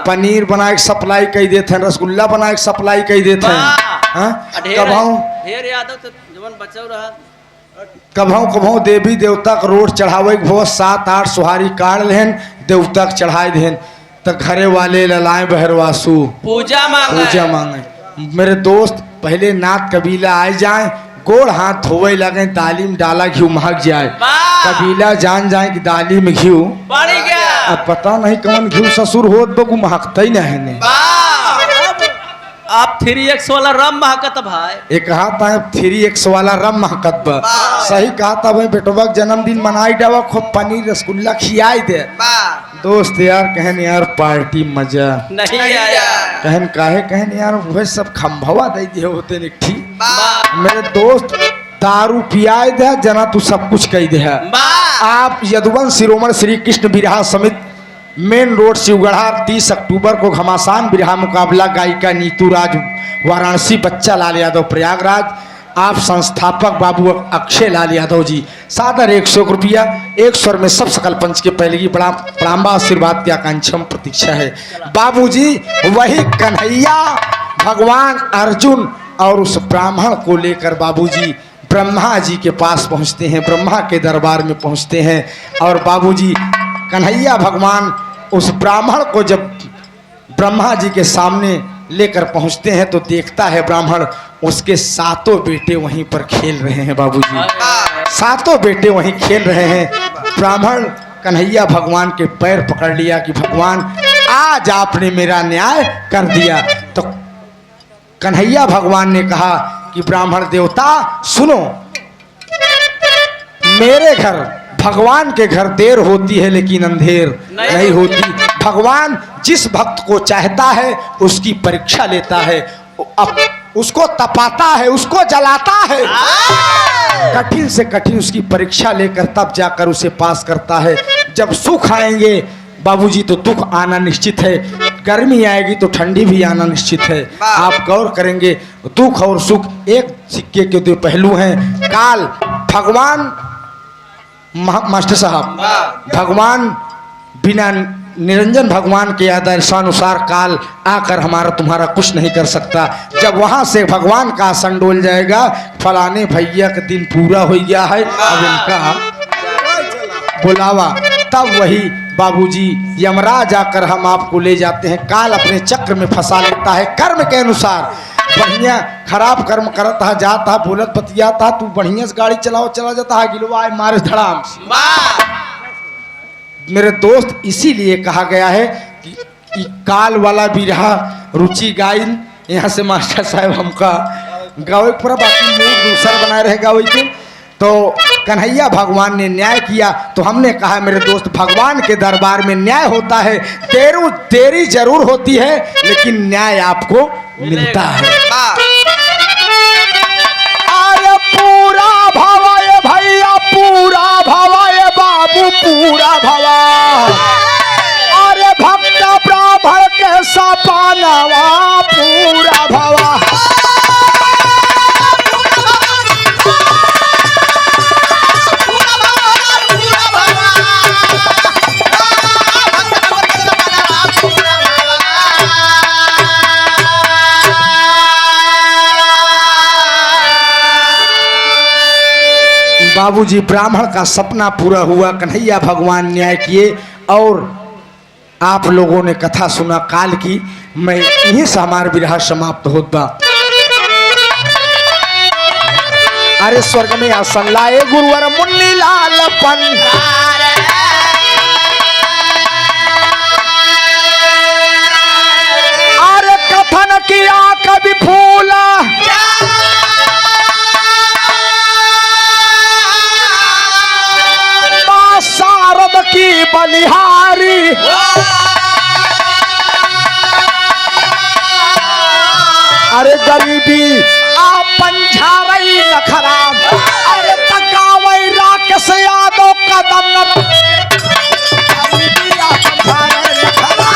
पनीर बना के सप्लाई कर देते हैं, रसगुल्ला बना के सप्लाई कर देते हैं। कभाऊ देवी देवता का रोट चढ़ावे भो 7-8 सोहारी काट लेन, देवता के चढ़ाए देन तो घरे वाले ललाए बहरवासु पूजा मांगे। मेरे दोस्त पहले नाथ कबीला आए जाए, गोड़ हाथ धोवे लगे, दाली में डाला घी महक जाए। कबीला जान जाए कि दाली में घी अब पता नहीं कौन घी ससुर होत बगु महकता ही नहीं। आप 3x वाला रम महकत भाई। एक कहा था 3x वाला रम महकत बा। सही कहा था भाई, बेटोबा जन्मदिन मनाई डावा, खूब पनीर रसगुल्ला खियाई दे। दोस्त यार कहन यार पार्टी मजा नहीं आया। कहन काहे कहन यार वह सब खंभवा दे दिए होते निठी। मेरे दोस्त दारू पियाए दे जना तू सब कुछ कह दे। आप यदुवंश शिरोमण श्री कृष्ण बिरहा समिति मेन रोड शिवगढ़ा 30 अक्टूबर को घमासान बिरहा मुकाबला गायिका नीतू राज वाराणसी, बच्चा लाल यादव प्रयागराज, आप संस्थापक बाबू अक्षय लाल यादव जी। सादर 100 रुपया, 1 स्वर में सब सकल पंच के पहले की प्रणाम आशीर्वाद की आकांक्षा में प्रतीक्षा है। बाबूजी वही कन्हैया भगवान अर्जुन और उस ब्राह्मण को लेकर बाबूजी ब्रह्मा जी के पास पहुंचते हैं, ब्रह्मा के दरबार में पहुंचते हैं। और बाबूजी कन्हैया भगवान उस ब्राह्मण को जब ब्रह्मा जी के सामने लेकर पहुंचते हैं तो देखता है ब्राह्मण उसके 7 बेटे वहीं पर खेल रहे हैं। बाबूजी 7 बेटे वहीं खेल रहे हैं। ब्राह्मण कन्हैया भगवान के पैर पकड़ लिया कि भगवान आज आपने मेरा न्याय कर दिया। तो कन्हैया भगवान ने कहा कि ब्राह्मण देवता सुनो, मेरे घर भगवान के घर देर होती है लेकिन अंधेर नहीं होती। भगवान जिस भक्त को चाहता है उसकी परीक्षा लेता है, अब उसको तपाता है, उसको जलाता है, कठिन से कठिन उसकी परीक्षा लेकर तब जाकर उसे पास करता है। जब सुख आएंगे बाबूजी तो दुख आना निश्चित है, गर्मी आएगी तो ठंडी भी आना निश्चित है। आप गौर करेंगे दुख और सुख एक सिक्के के 2 पहलू हैं। काल भगवान मास्टर साहब भगवान बिना निरंजन भगवान के आदेशानुसार काल आकर हमारा तुम्हारा कुछ नहीं कर सकता। जब वहाँ से भगवान का आसन डोल जाएगा, फलाने भैया का दिन पूरा हो गया है, अब इनका बुलावा, तब वही बाबूजी यमराज आकर हम आपको ले जाते हैं। काल अपने चक्र में फंसा लेता है कर्म के अनुसार। बढ़िया खराब कर्म करता है, जाता बोलत बतियाता, तू बढ़िया से गाड़ी चलाओ, चला जाता है, गिलवा मारे धड़ाम से। मेरे दोस्त, इसीलिए कहा गया है कि काल वाला भी रहा रुचि गाइन। यहाँ से मास्टर साहब हमका गावे पूरा बाकी मूड दूसरा बनाए रहेगा वही के। तो कन्हैया भगवान ने न्याय किया, तो हमने कहा मेरे दोस्त, भगवान के दरबार में न्याय होता है, देरी जरूर होती है लेकिन न्याय आपको मिलता है। अरे पूरा भवा ये भैया, पूरा भवा ये बाबू, पूरा भवा। अरे भक्त ब्राह्मण के सपानवा, पूरा भवा। बाबूजी, ब्राह्मण का सपना पूरा हुआ, कन्हैया भगवान न्याय किए और आप लोगों ने कथा सुना काल की। मैं यहीं से हमारा विरह समाप्त होता। अरे स्वर्ग में आसन लाए गुरुवर मुन्नी लाल पन, अरे कथन किया कभी फूला, शारद की बलिहारी। अरे गरीबी आपन झारई न खराब, अरे तकावई राकेश यादव कदम न, गरीबी आपन झारई न खराब।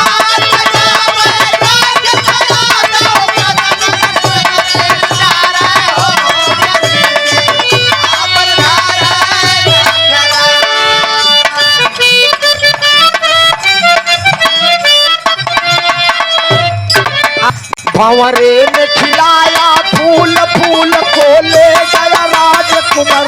भंवरे ने खिलाया फूल, फूल को ले गया राजकुमार।